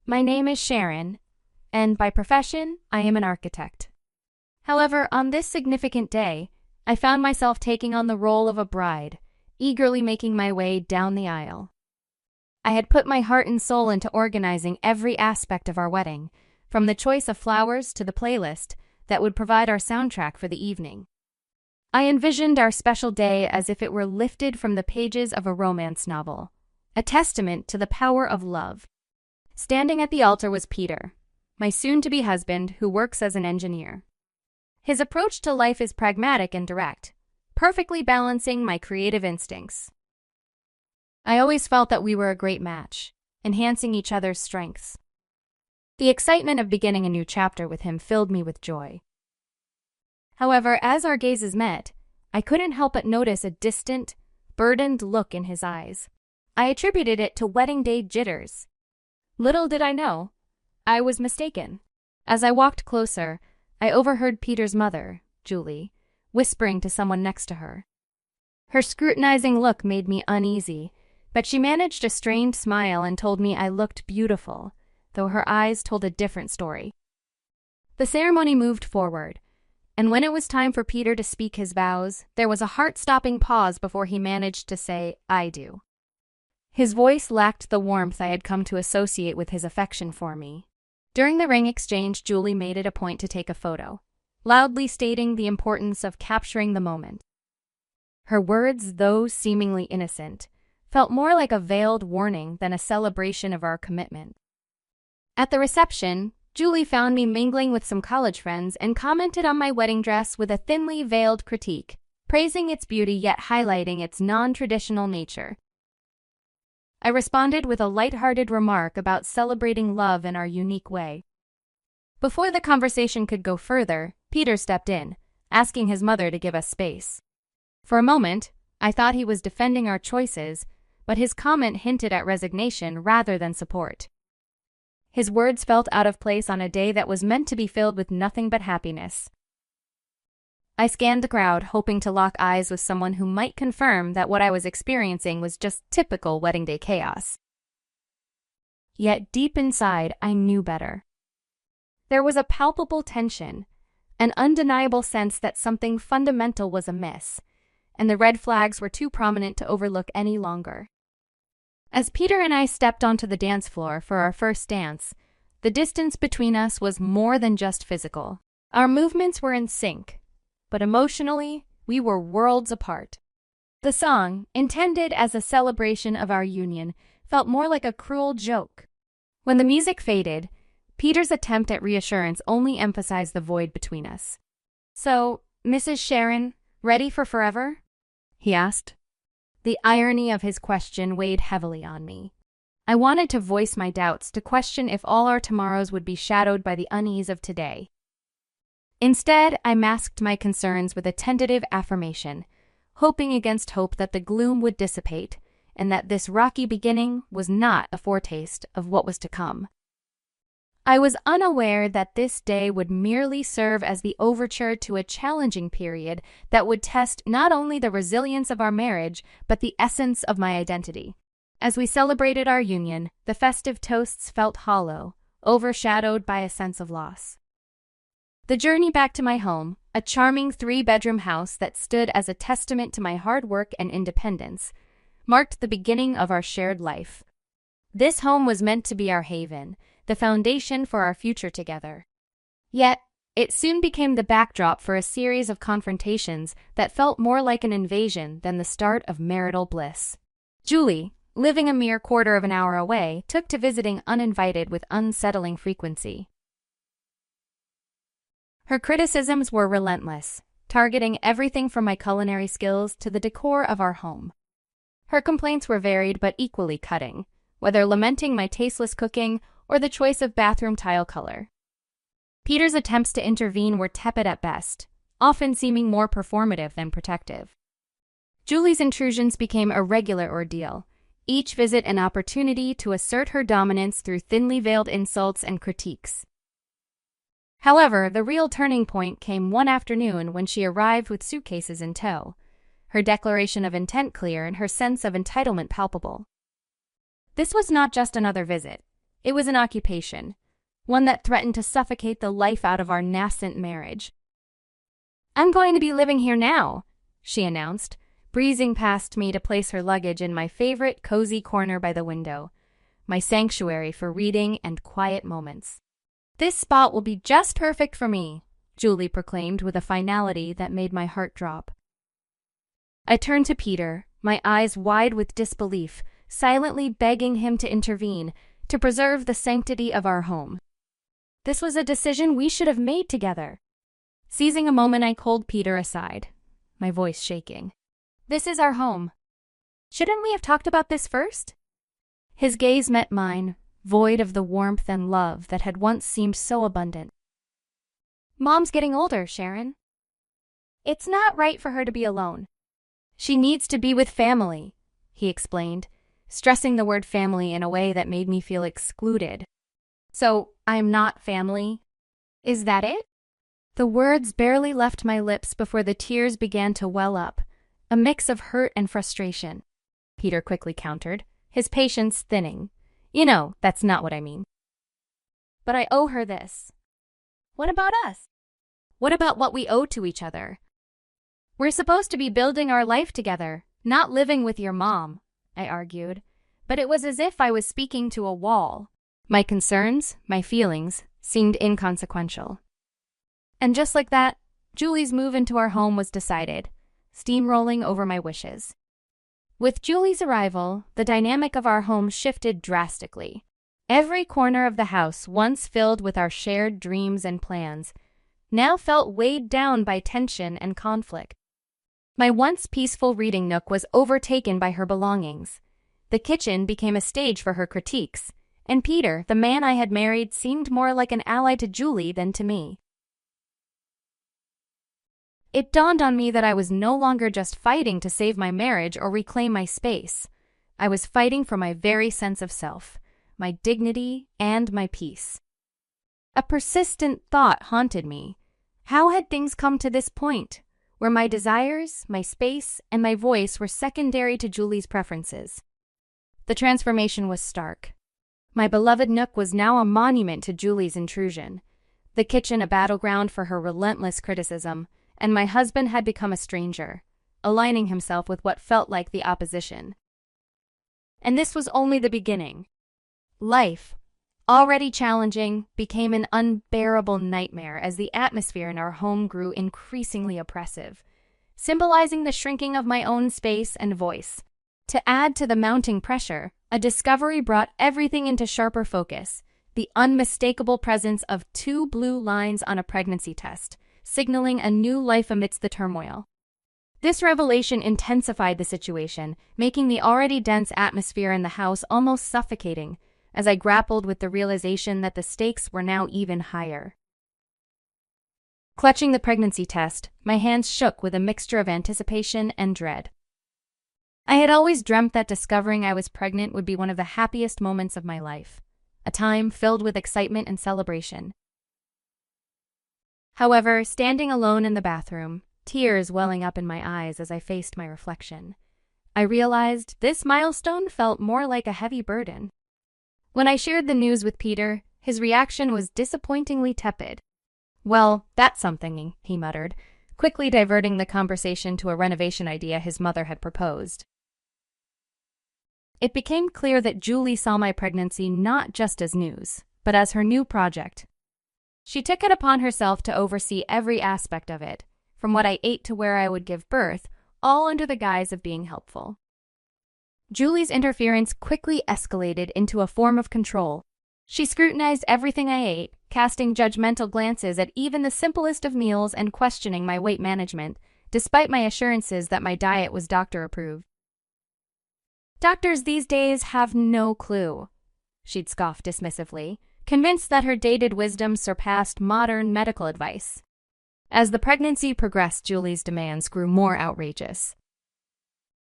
My name is Sharon, and by profession, I am an architect. However, on this significant day, I found myself taking on the role of a bride, eagerly making my way down the aisle. I had put my heart and soul into organizing every aspect of our wedding, from the choice of flowers to the playlist that would provide our soundtrack for the evening. I envisioned our special day as if it were lifted from the pages of a romance novel, a testament to the power of love. Standing at the altar was Peter, my soon-to-be husband who works as an engineer. His approach to life is pragmatic and direct, perfectly balancing my creative instincts. I always felt that we were a great match, enhancing each other's strengths. The excitement of beginning a new chapter with him filled me with joy. However, as our gazes met, I couldn't help but notice a distant, burdened look in his eyes. I attributed it to wedding day jitters. Little did I know, I was mistaken. As I walked closer, I overheard Peter's mother, Julie, whispering to someone next to her. Her scrutinizing look made me uneasy, but she managed a strained smile and told me I looked beautiful, though her eyes told a different story. The ceremony moved forward, and when it was time for Peter to speak his vows, there was a heart-stopping pause before he managed to say, "I do." His voice lacked the warmth I had come to associate with his affection for me. During the ring exchange, Julie made it a point to take a photo, loudly stating the importance of capturing the moment. Her words, though seemingly innocent, felt more like a veiled warning than a celebration of our commitment. At the reception, Julie found me mingling with some college friends and commented on my wedding dress with a thinly veiled critique, praising its beauty yet highlighting its non-traditional nature. I responded with a light-hearted remark about celebrating love in our unique way. Before the conversation could go further, Peter stepped in, asking his mother to give us space. For a moment, I thought he was defending our choices, but his comment hinted at resignation rather than support. His words felt out of place on a day that was meant to be filled with nothing but happiness. I scanned the crowd, hoping to lock eyes with someone who might confirm that what I was experiencing was just typical wedding day chaos. Yet deep inside, I knew better. There was a palpable tension, an undeniable sense that something fundamental was amiss, and the red flags were too prominent to overlook any longer. As Peter and I stepped onto the dance floor for our first dance, the distance between us was more than just physical. Our movements were in sync, but emotionally, we were worlds apart. The song, intended as a celebration of our union, felt more like a cruel joke. When the music faded, Peter's attempt at reassurance only emphasized the void between us. "So, Mrs. Sharon, ready for forever?" he asked. The irony of his question weighed heavily on me. I wanted to voice my doubts, to question if all our tomorrows would be shadowed by the unease of today. Instead, I masked my concerns with a tentative affirmation, hoping against hope that the gloom would dissipate, and that this rocky beginning was not a foretaste of what was to come. I was unaware that this day would merely serve as the overture to a challenging period that would test not only the resilience of our marriage, but the essence of my identity. As we celebrated our union, the festive toasts felt hollow, overshadowed by a sense of loss. The journey back to my home, a charming 3-bedroom house that stood as a testament to my hard work and independence, marked the beginning of our shared life. This home was meant to be our haven, the foundation for our future together. Yet, it soon became the backdrop for a series of confrontations that felt more like an invasion than the start of marital bliss. Julie, living a mere quarter of an hour away, took to visiting uninvited with unsettling frequency. Her criticisms were relentless, targeting everything from my culinary skills to the decor of our home. Her complaints were varied but equally cutting, whether lamenting my tasteless cooking or the choice of bathroom tile color. Peter's attempts to intervene were tepid at best, often seeming more performative than protective. Julie's intrusions became a regular ordeal, each visit an opportunity to assert her dominance through thinly veiled insults and critiques. However, the real turning point came one afternoon when she arrived with suitcases in tow, her declaration of intent clear and her sense of entitlement palpable. This was not just another visit. It was an occupation, one that threatened to suffocate the life out of our nascent marriage. "I'm going to be living here now," she announced, breezing past me to place her luggage in my favorite cozy corner by the window, my sanctuary for reading and quiet moments. "This spot will be just perfect for me," Julie proclaimed with a finality that made my heart drop. I turned to Peter, my eyes wide with disbelief, silently begging him to intervene, to preserve the sanctity of our home. This was a decision we should have made together. Seizing a moment, I called Peter aside, my voice shaking. "This is our home. Shouldn't we have talked about this first?" His gaze met mine, void of the warmth and love that had once seemed so abundant. "Mom's getting older, Sharon. It's not right for her to be alone. She needs to be with family," he explained, stressing the word family in a way that made me feel excluded. "So, I'm not family? Is that it?" The words barely left my lips before the tears began to well up, a mix of hurt and frustration. Peter quickly countered, his patience thinning. "You know, that's not what I mean." "But I owe her this." "What about us? What about what we owe to each other? We're supposed to be building our life together, not living with your mom," I argued, but it was as if I was speaking to a wall. My concerns, my feelings, seemed inconsequential. And just like that, Julie's move into our home was decided, steamrolling over my wishes. With Julie's arrival, the dynamic of our home shifted drastically. Every corner of the house, once filled with our shared dreams and plans, now felt weighed down by tension and conflict. My once peaceful reading nook was overtaken by her belongings. The kitchen became a stage for her critiques, and Peter, the man I had married, seemed more like an ally to Julie than to me. It dawned on me that I was no longer just fighting to save my marriage or reclaim my space. I was fighting for my very sense of self, my dignity, and my peace. A persistent thought haunted me. How had things come to this point, where my desires, my space, and my voice were secondary to Julie's preferences? The transformation was stark. My beloved nook was now a monument to Julie's intrusion, the kitchen a battleground for her relentless criticism, and my husband had become a stranger, aligning himself with what felt like the opposition. And this was only the beginning. Life, already challenging, became an unbearable nightmare as the atmosphere in our home grew increasingly oppressive, symbolizing the shrinking of my own space and voice. To add to the mounting pressure, a discovery brought everything into sharper focus: the unmistakable presence of 2 blue lines on a pregnancy test, signaling a new life amidst the turmoil. This revelation intensified the situation, making the already dense atmosphere in the house almost suffocating, as I grappled with the realization that the stakes were now even higher. Clutching the pregnancy test, my hands shook with a mixture of anticipation and dread. I had always dreamt that discovering I was pregnant would be one of the happiest moments of my life, a time filled with excitement and celebration. However, standing alone in the bathroom, tears welling up in my eyes as I faced my reflection, I realized this milestone felt more like a heavy burden. When I shared the news with Peter, his reaction was disappointingly tepid. "Well, that's something," he muttered, quickly diverting the conversation to a renovation idea his mother had proposed. It became clear that Julie saw my pregnancy not just as news, but as her new project. She took it upon herself to oversee every aspect of it, from what I ate to where I would give birth, all under the guise of being helpful. Julie's interference quickly escalated into a form of control. She scrutinized everything I ate, casting judgmental glances at even the simplest of meals and questioning my weight management, despite my assurances that my diet was doctor-approved. "Doctors these days have no clue," she'd scoff dismissively, convinced that her dated wisdom surpassed modern medical advice. As the pregnancy progressed, Julie's demands grew more outrageous.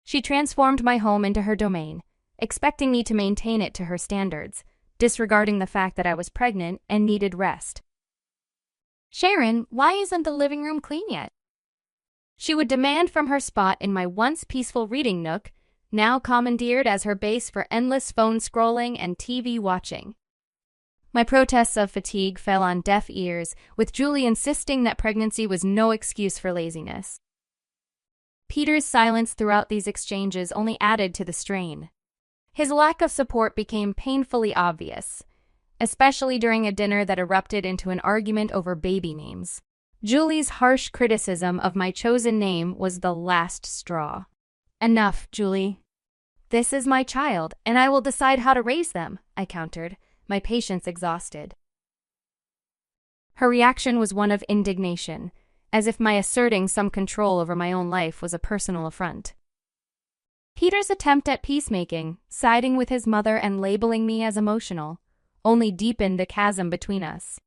She transformed my home into her domain, expecting me to maintain it to her standards, disregarding the fact that I was pregnant and needed rest. "Sharon, why isn't the living room clean yet?" she would demand from her spot in my once peaceful reading nook, now commandeered as her base for endless phone scrolling and TV watching. My protests of fatigue fell on deaf ears, with Julie insisting that pregnancy was no excuse for laziness. Peter's silence throughout these exchanges only added to the strain. His lack of support became painfully obvious, especially during a dinner that erupted into an argument over baby names. Julie's harsh criticism of my chosen name was the last straw. "Enough, Julie. This is my child, and I will decide how to raise them," I countered, my patience exhausted. Her reaction was one of indignation, as if my asserting some control over my own life was a personal affront. Peter's attempt at peacemaking, siding with his mother and labeling me as emotional, only deepened the chasm between us.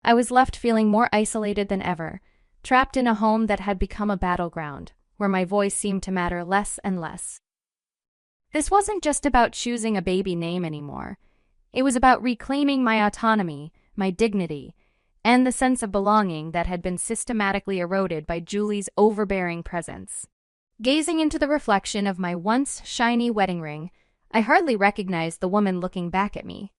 I was left feeling more isolated than ever, trapped in a home that had become a battleground, where my voice seemed to matter less and less. This wasn't just about choosing a baby name anymore. It was about reclaiming my autonomy, my dignity, and the sense of belonging that had been systematically eroded by Julie's overbearing presence. Gazing into the reflection of my once shiny wedding ring, I hardly recognized the woman looking back at me.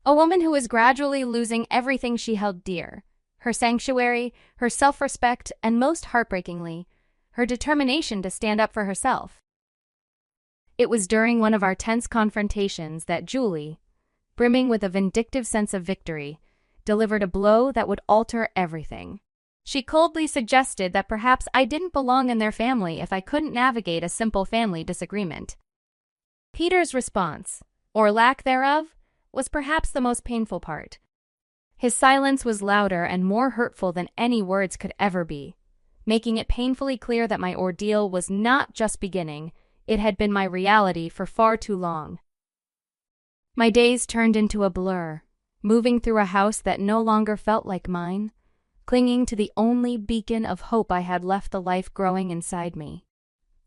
A woman who was gradually losing everything she held dear: her sanctuary, her self-respect, and most heartbreakingly, her determination to stand up for herself. It was during one of our tense confrontations that Julie, brimming with a vindictive sense of victory, delivered a blow that would alter everything. She coldly suggested that perhaps I didn't belong in their family if I couldn't navigate a simple family disagreement. Peter's response, or lack thereof, was perhaps the most painful part. His silence was louder and more hurtful than any words could ever be, making it painfully clear that my ordeal was not just beginning, it had been my reality for far too long. My days turned into a blur, moving through a house that no longer felt like mine, clinging to the only beacon of hope I had left the life growing inside me.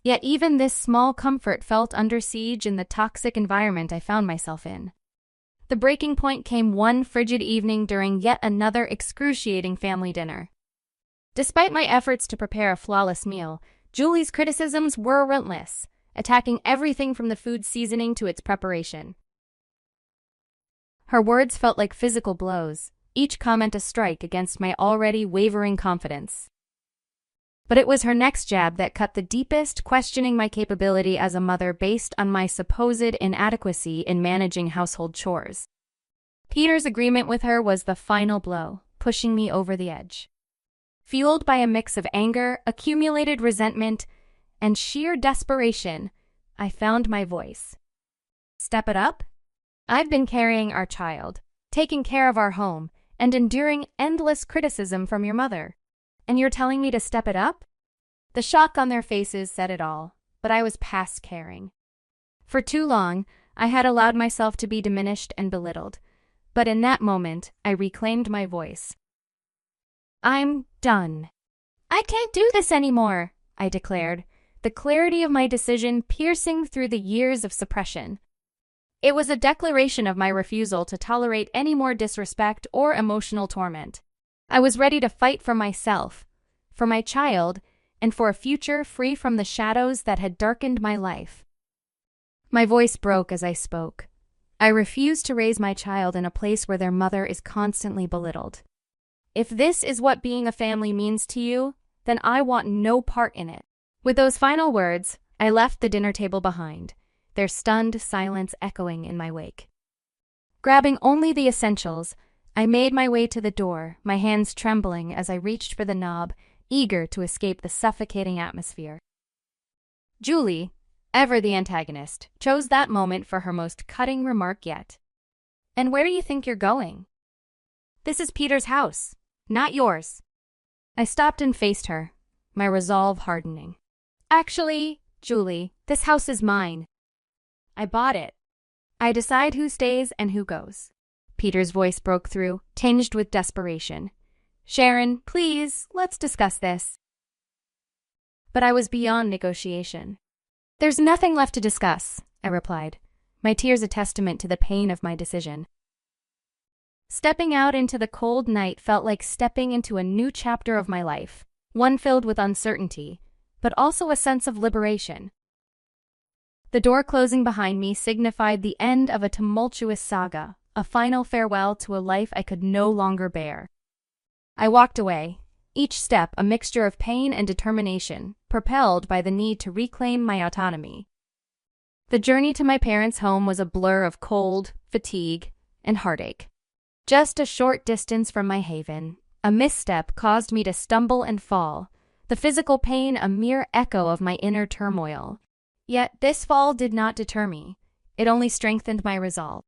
Yet even this small comfort felt under siege in the toxic environment I found myself in. The breaking point came one frigid evening during yet another excruciating family dinner. Despite my efforts to prepare a flawless meal, Julie's criticisms were relentless, attacking everything from the food's seasoning to its preparation. Her words felt like physical blows, each comment a strike against my already wavering confidence. But it was her next jab that cut the deepest, questioning my capability as a mother based on my supposed inadequacy in managing household chores. Peter's agreement with her was the final blow, pushing me over the edge. Fueled by a mix of anger, accumulated resentment, and sheer desperation, I found my voice. "Step it up? I've been carrying our child, taking care of our home, and enduring endless criticism from your mother. And you're telling me to step it up?" The shock on their faces said it all, but I was past caring. For too long, I had allowed myself to be diminished and belittled, but in that moment, I reclaimed my voice. "I'm done. I can't do this anymore," I declared, the clarity of my decision piercing through the years of suppression. It was a declaration of my refusal to tolerate any more disrespect or emotional torment. I was ready to fight for myself, for my child, and for a future free from the shadows that had darkened my life. My voice broke as I spoke. I refuse to raise my child in a place where their mother is constantly belittled. If this is what being a family means to you, then I want no part in it. With those final words, I left the dinner table behind, their stunned silence echoing in my wake. Grabbing only the essentials, I made my way to the door, my hands trembling as I reached for the knob, eager to escape the suffocating atmosphere. Julie, ever the antagonist, chose that moment for her most cutting remark yet. "And where do you think you're going? This is Peter's house, not yours." I stopped and faced her, my resolve hardening. "Actually, Julie, this house is mine. I bought it. I decide who stays and who goes." Peter's voice broke through, tinged with desperation. "Sharon, please, let's discuss this." But I was beyond negotiation. "There's nothing left to discuss," I replied, my tears a testament to the pain of my decision. Stepping out into the cold night felt like stepping into a new chapter of my life, one filled with uncertainty, but also a sense of liberation. The door closing behind me signified the end of a tumultuous saga, a final farewell to a life I could no longer bear. I walked away, each step a mixture of pain and determination, propelled by the need to reclaim my autonomy. The journey to my parents' home was a blur of cold, fatigue, and heartache. Just a short distance from my haven, a misstep caused me to stumble and fall, the physical pain a mere echo of my inner turmoil. Yet this fall did not deter me. It only strengthened my resolve.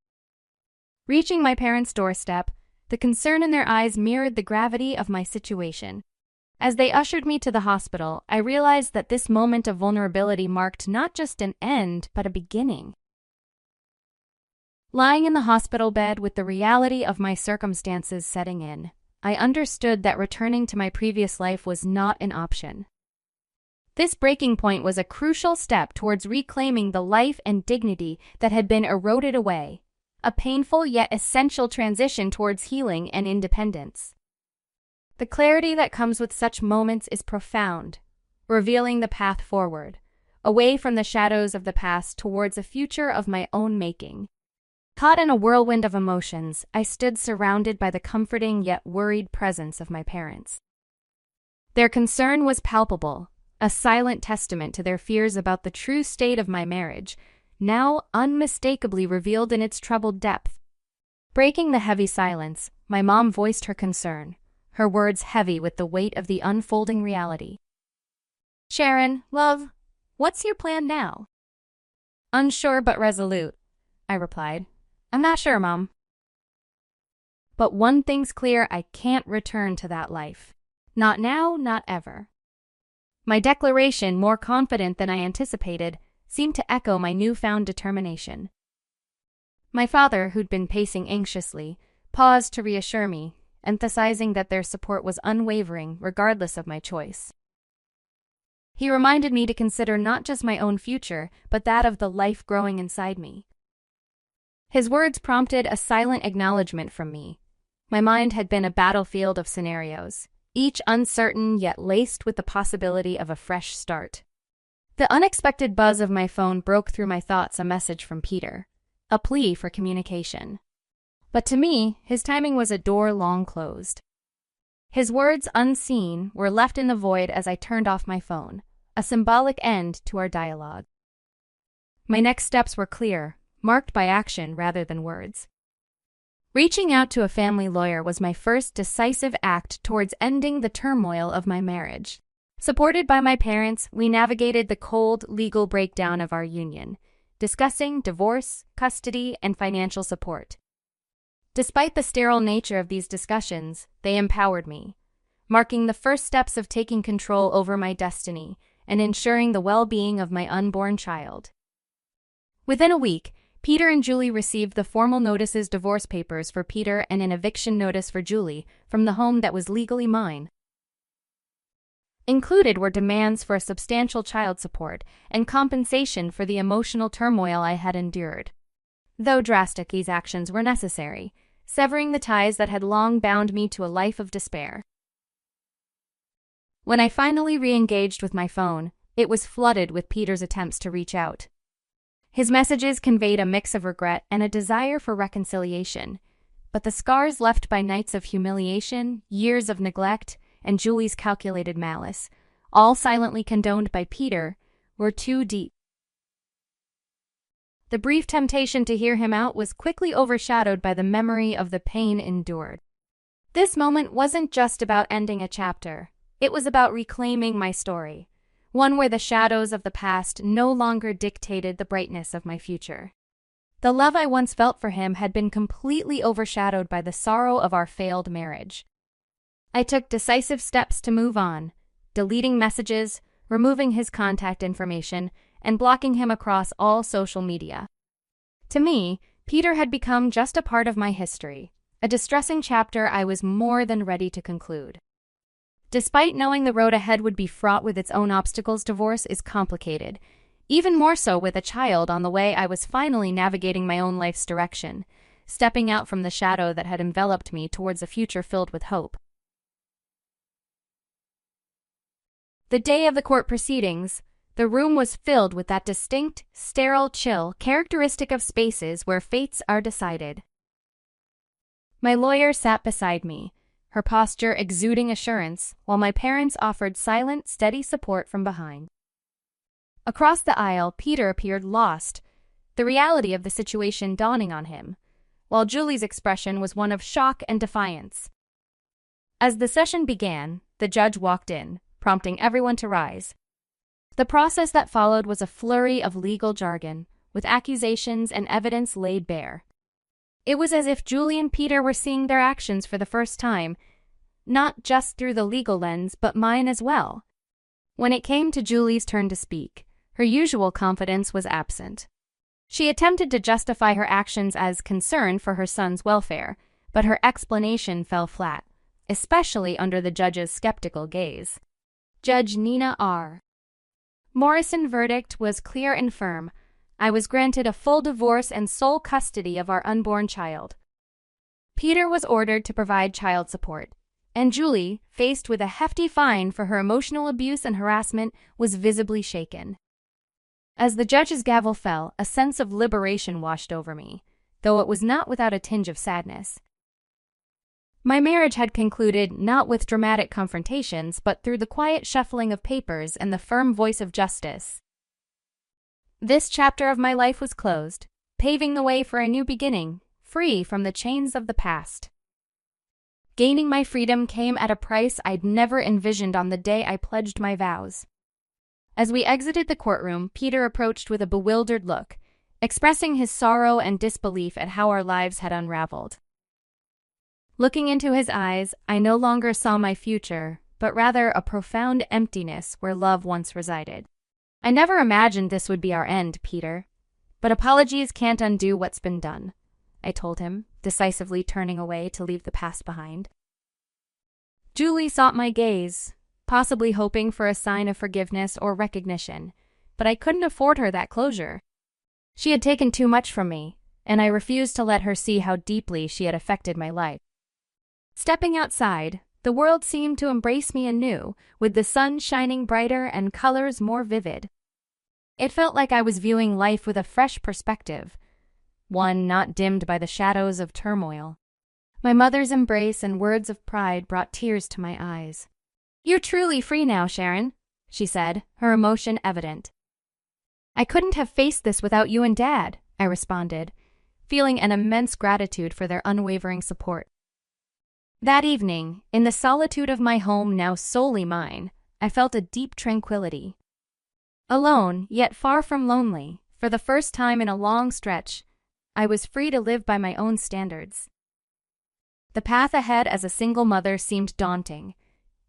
Reaching my parents' doorstep, the concern in their eyes mirrored the gravity of my situation. As they ushered me to the hospital, I realized that this moment of vulnerability marked not just an end, but a beginning. Lying in the hospital bed with the reality of my circumstances setting in, I understood that returning to my previous life was not an option. This breaking point was a crucial step towards reclaiming the life and dignity that had been eroded away, a painful yet essential transition towards healing and independence. The clarity that comes with such moments is profound, revealing the path forward, away from the shadows of the past towards a future of my own making. Caught in a whirlwind of emotions, I stood surrounded by the comforting yet worried presence of my parents. Their concern was palpable, a silent testament to their fears about the true state of my marriage, now unmistakably revealed in its troubled depth. Breaking the heavy silence, my mom voiced her concern, her words heavy with the weight of the unfolding reality. "Sharon, love, what's your plan now?" "Unsure but resolute," I replied. "I'm not sure, Mom. But one thing's clear, I can't return to that life. Not now, not ever." My declaration, more confident than I anticipated, seemed to echo my newfound determination. My father, who'd been pacing anxiously, paused to reassure me, emphasizing that their support was unwavering regardless of my choice. He reminded me to consider not just my own future, but that of the life growing inside me. His words prompted a silent acknowledgement from me. My mind had been a battlefield of scenarios, each uncertain yet laced with the possibility of a fresh start. The unexpected buzz of my phone broke through my thoughts, a message from Peter, a plea for communication. But to me, his timing was a door long closed. His words, unseen, were left in the void as I turned off my phone, a symbolic end to our dialogue. My next steps were clear, marked by action rather than words. Reaching out to a family lawyer was my first decisive act towards ending the turmoil of my marriage. Supported by my parents, we navigated the cold legal breakdown of our union, discussing divorce, custody, and financial support. Despite the sterile nature of these discussions, they empowered me, marking the first steps of taking control over my destiny and ensuring the well-being of my unborn child. Within a week, Peter and Julie received the formal notices, divorce papers for Peter and an eviction notice for Julie from the home that was legally mine. Included were demands for a substantial child support and compensation for the emotional turmoil I had endured. Though drastic, these actions were necessary, severing the ties that had long bound me to a life of despair. When I finally re-engaged with my phone, it was flooded with Peter's attempts to reach out. His messages conveyed a mix of regret and a desire for reconciliation, but the scars left by nights of humiliation, years of neglect, and Julie's calculated malice, all silently condoned by Peter, were too deep. The brief temptation to hear him out was quickly overshadowed by the memory of the pain endured. This moment wasn't just about ending a chapter. It was about reclaiming my story, one where the shadows of the past no longer dictated the brightness of my future. The love I once felt for him had been completely overshadowed by the sorrow of our failed marriage. I took decisive steps to move on, deleting messages, removing his contact information, and blocking him across all social media. To me, Peter had become just a part of my history, a distressing chapter I was more than ready to conclude. Despite knowing the road ahead would be fraught with its own obstacles, divorce is complicated. Even more so with a child on the way, I was finally navigating my own life's direction, stepping out from the shadow that had enveloped me towards a future filled with hope. The day of the court proceedings, the room was filled with that distinct, sterile chill characteristic of spaces where fates are decided. My lawyer sat beside me, her posture exuding assurance, while my parents offered silent, steady support from behind. Across the aisle, Peter appeared lost, the reality of the situation dawning on him, while Julie's expression was one of shock and defiance. As the session began, the judge walked in, prompting everyone to rise. The process that followed was a flurry of legal jargon, with accusations and evidence laid bare. It was as if Julie and Peter were seeing their actions for the first time, not just through the legal lens, but mine as well. When it came to Julie's turn to speak, her usual confidence was absent. She attempted to justify her actions as concern for her son's welfare, but her explanation fell flat, especially under the judge's skeptical gaze. Judge Nina R. Morrison verdict was clear and firm. I was granted a full divorce and sole custody of our unborn child. Peter was ordered to provide child support, and Julie, faced with a hefty fine for her emotional abuse and harassment, was visibly shaken. As the judge's gavel fell, a sense of liberation washed over me, though it was not without a tinge of sadness. My marriage had concluded not with dramatic confrontations, but through the quiet shuffling of papers and the firm voice of justice. This chapter of my life was closed, paving the way for a new beginning, free from the chains of the past. Gaining my freedom came at a price I'd never envisioned on the day I pledged my vows. As we exited the courtroom, Peter approached with a bewildered look, expressing his sorrow and disbelief at how our lives had unraveled. Looking into his eyes, I no longer saw my future, but rather a profound emptiness where love once resided. I never imagined this would be our end, Peter. But apologies can't undo what's been done, I told him, decisively turning away to leave the past behind. Julie sought my gaze, possibly hoping for a sign of forgiveness or recognition, but I couldn't afford her that closure. She had taken too much from me, and I refused to let her see how deeply she had affected my life. Stepping outside, the world seemed to embrace me anew, with the sun shining brighter and colors more vivid. It felt like I was viewing life with a fresh perspective, one not dimmed by the shadows of turmoil. My mother's embrace and words of pride brought tears to my eyes. "You're truly free now, Sharon," she said, her emotion evident. "I couldn't have faced this without you and Dad," I responded, feeling an immense gratitude for their unwavering support. That evening, in the solitude of my home now solely mine, I felt a deep tranquility. Alone, yet far from lonely, for the first time in a long stretch, I was free to live by my own standards. The path ahead as a single mother seemed daunting,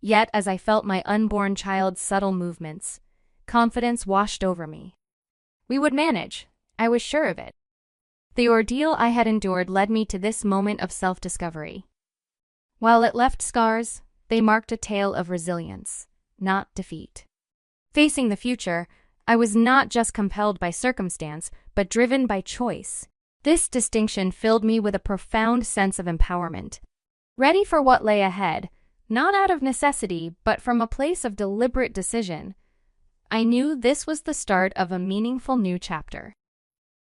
yet as I felt my unborn child's subtle movements, confidence washed over me. We would manage, I was sure of it. The ordeal I had endured led me to this moment of self-discovery. While it left scars, they marked a tale of resilience, not defeat. Facing the future, I was not just compelled by circumstance, but driven by choice. This distinction filled me with a profound sense of empowerment. Ready for what lay ahead, not out of necessity, but from a place of deliberate decision, I knew this was the start of a meaningful new chapter.